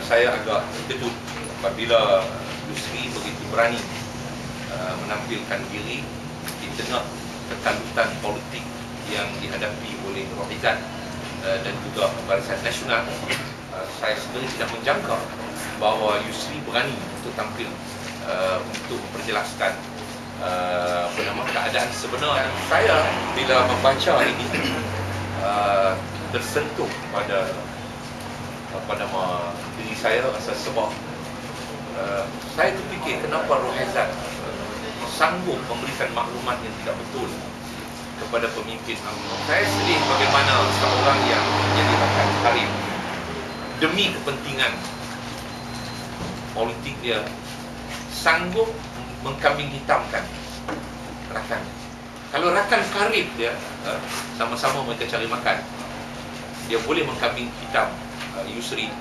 saya agak terkejut apabila Yusri begitu berani menampilkan diri di tengah kekalutan politik yang dihadapi oleh Rohizat dan juga Barisan Nasional. Saya sebenarnya tidak menjangka bahawa Yusri berani untuk tampil untuk memperjelaskan keadaan sebenar. Saya bila membaca ini tersentuh pada diri saya sebab saya terfikir kenapa Rohizat sanggup memberikan maklumat yang tidak betul kepada pemimpin UMNO. Saya sedih bagaimana seorang yang menjadi rakan karib demi kepentingan politik dia sanggup mengkambing hitamkan rakan. Kalau rakan karib dia sama-sama mereka cari makan, dia boleh mengkambing hitam Yusri.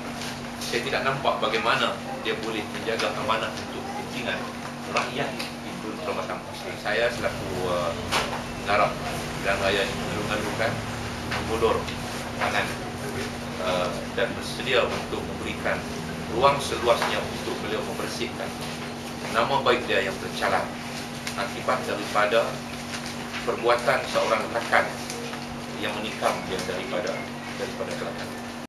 Saya tidak nampak bagaimana dia boleh menjaga amanah untuk kepentingan rakyat di Permatang Pasir. Saya selaku pengarah Pilihan Raya ini mengalukan mengulur tangan dan bersedia untuk memberikan ruang seluasnya untuk beliau membersihkan nama baik dia yang tercalar akibat daripada perbuatan seorang rakan yang menikam dia daripada gerakan.